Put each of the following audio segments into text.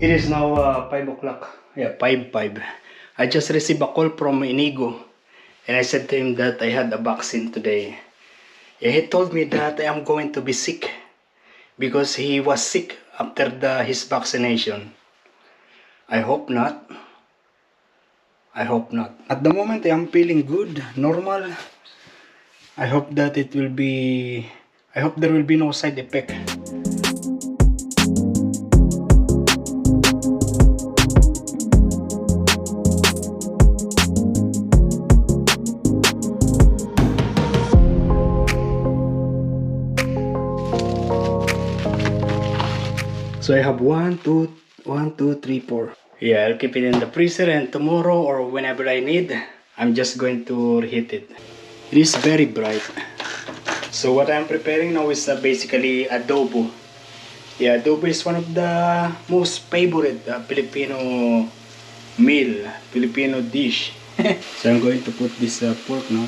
It is now 5 o'clock. Yeah, 5. I just received a call from Inigo, and I said to him that I had a vaccine today. Yeah, he told me that I am going to be sick because he was sick after his vaccination. I hope not. I hope not. At the moment, I am feeling good, normal. I hope that it will be. I hope there will be no side effect. So I have 1, 2, 3, 4. Yeah, I'll keep it in the freezer, and tomorrow or whenever I need, I'm just going to reheat it. It is very bright. So what I'm preparing now is basically adobo. Yeah, adobo is one of the most favorite Filipino meal, Filipino dish. So I'm going to put this pork now.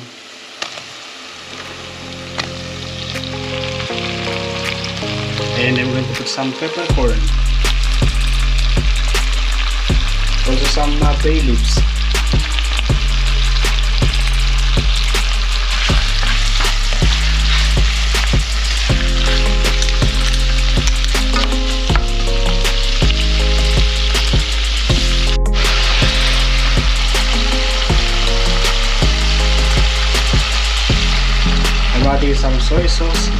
And I'm going to put some peppercorn. Also some bay leaves. I'm adding some soy sauce.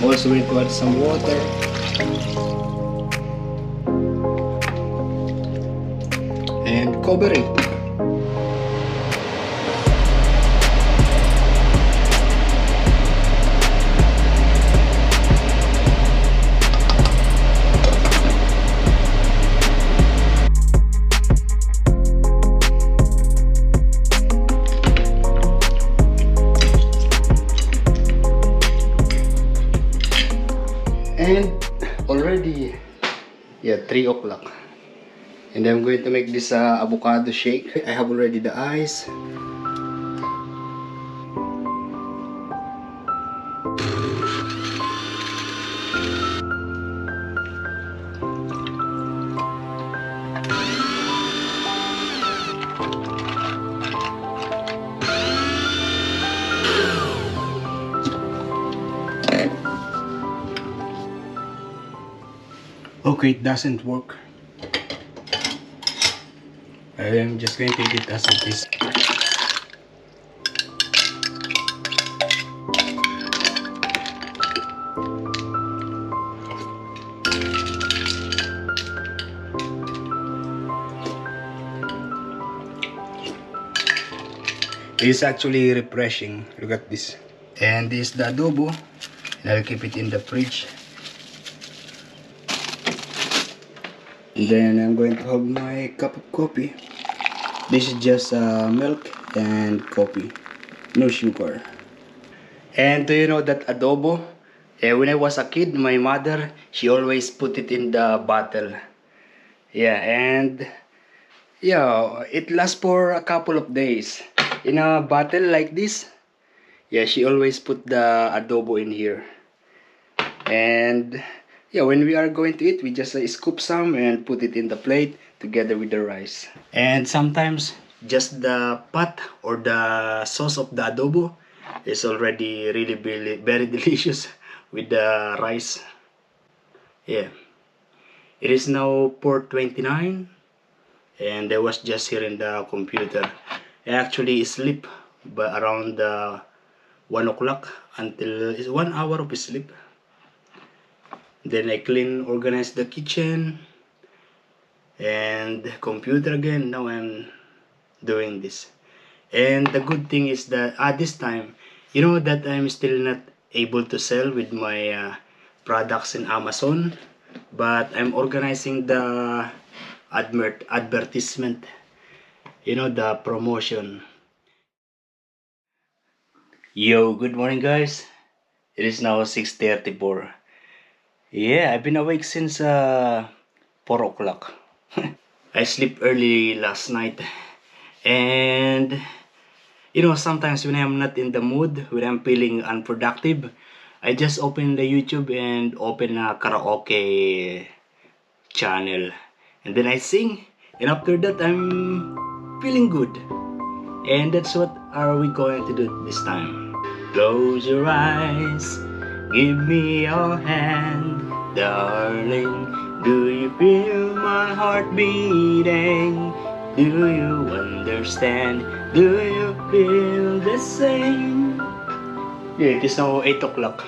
Also going to add some water. And cover it. And already, yeah, 3 o'clock. And I'm going to make this avocado shake. I have already the ice. Okay, it doesn't work. I'm just going to eat it as it is. It is actually refreshing. Look at this. And this is the adobo. And I'll keep it in the fridge. Then I'm going to have my cup of coffee. This is just milk and coffee, no sugar. And do you know that adobo? When I was a kid, my mother, she always put it in the bottle. Yeah, and yeah, it lasts for a couple of days. In a bottle like this, yeah, she always put the adobo in here. And yeah, when we are going to eat, we just scoop some and put it in the plate together with the rice. And sometimes just the pot or the sauce of the adobo is already really very delicious with the rice. Yeah, it is now 4:29 and I was just here in the computer. I actually sleep by around 1 o'clock until 1 hour of sleep. Then I organize the kitchen and computer again. Now I'm doing this. And the good thing is that at this time, you know that I'm still not able to sell with my products in Amazon, but I'm organizing the advertisement, you know, the promotion. Yo, good morning guys. It is now 6:34. Yeah, I've been awake since 4 o'clock. I slept early last night And sometimes when I'm not in the mood, when I'm feeling unproductive, I just open the YouTube and open a karaoke channel, and then I sing, and after that I'm feeling good. And that's what are we going to do this time. Close your eyes, give me your hand, darling. Do you feel my heart beating? Do you understand? Do you feel the same? Yeah, it is now 8 o'clock.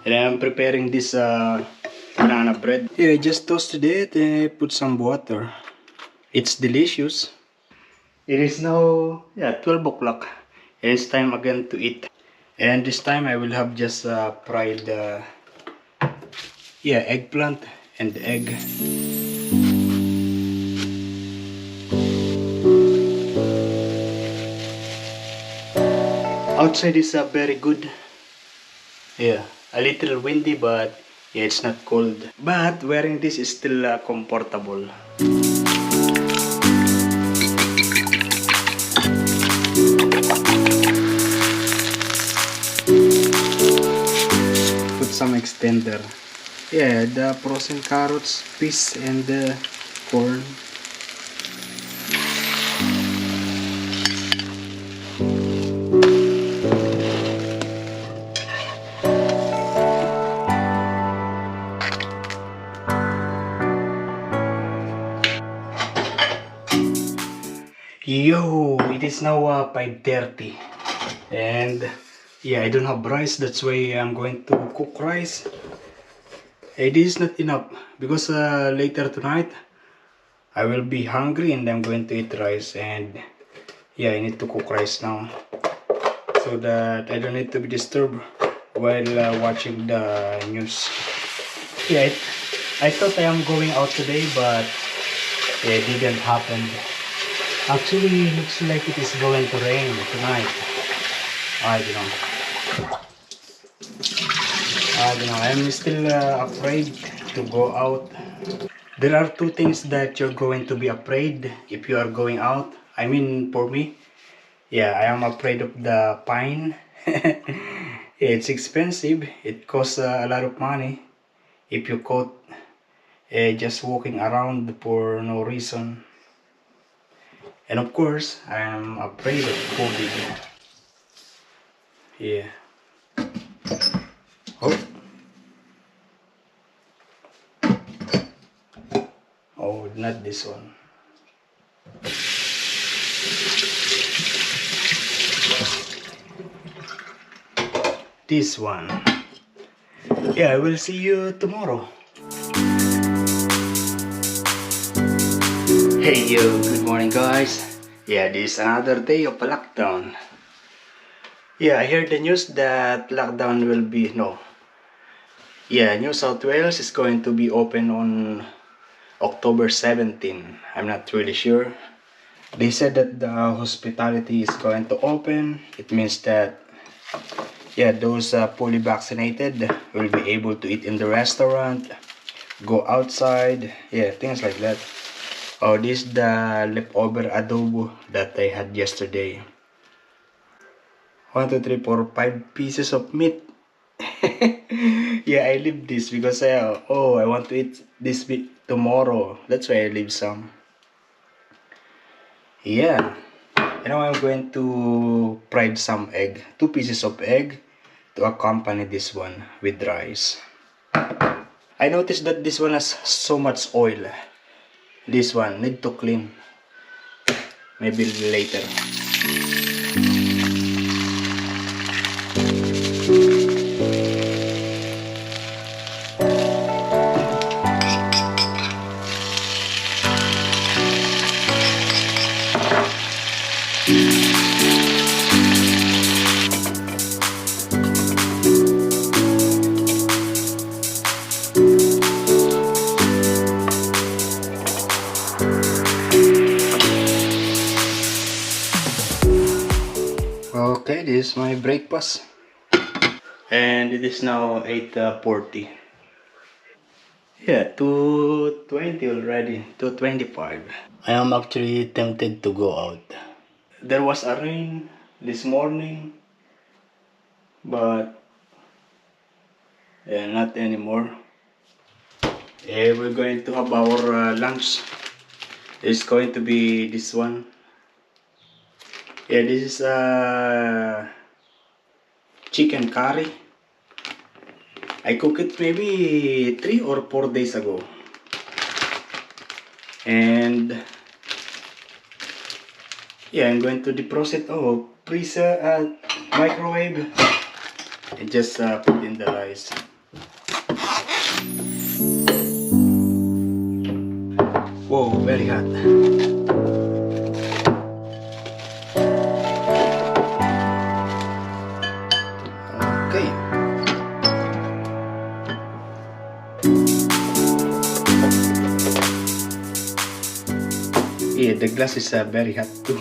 And I'm preparing this banana bread. Yeah, I just toasted it and I put some butter. It's delicious. It is now 12 o'clock. And it's time again to eat. And this time I will have just fried eggplant and egg. Outside is very good. Yeah, a little windy, but yeah, it's not cold. But wearing this is still comfortable. Put some extender. Yeah, the frozen carrots, peas, and the corn. Yo, it is now 5:30, and yeah, I don't have rice. That's why I'm going to cook rice. It is not enough because later tonight I will be hungry and I'm going to eat rice, and yeah, I need to cook rice now so that I don't need to be disturbed while watching the news. Yeah, I thought I am going out today, but yeah, it didn't happen. Actually, looks like it is going to rain tonight. I don't know. I'm still afraid to go out. There are two things that you're going to be afraid if you are going out. I mean, for me, yeah, I am afraid of the fine. It's expensive. It costs a lot of money if you caught just walking around for no reason. And of course, I am afraid of COVID. Yeah. Oh. Oh, not this one. This one. Yeah, I will see you tomorrow. Hey yo, good morning guys. Yeah, this is another day of lockdown. Yeah, I heard the news that lockdown will be, New South Wales is going to be open on October 17. I'm not really sure. They said that the hospitality is going to open. It means that, yeah, those fully vaccinated will be able to eat in the restaurant, go outside, yeah, things like that. Oh, this is the leftover adobo that I had yesterday. 1, 2, 3, 4, 5 pieces of meat. Yeah, I leave this because I want to eat this meat tomorrow. That's why I leave some. Yeah. And now I'm going to fry some egg. 2 pieces of egg to accompany this one with rice. I noticed that this one has so much oil. This one need to clean. Maybe later. Okay, this is my breakfast. And it is now 8:40. Yeah, 2:20 already. 2:25. I am actually tempted to go out. there was a rain this morning, but yeah, not anymore. We're going to have our lunch. It's going to be this one. This is chicken curry. I cooked it maybe 3 or 4 days ago. And yeah, I'm going to defrost it. Oh, freezer, microwave, and just put in the rice. Whoa, very hot. Okay. Yeah, the glass is very hot too.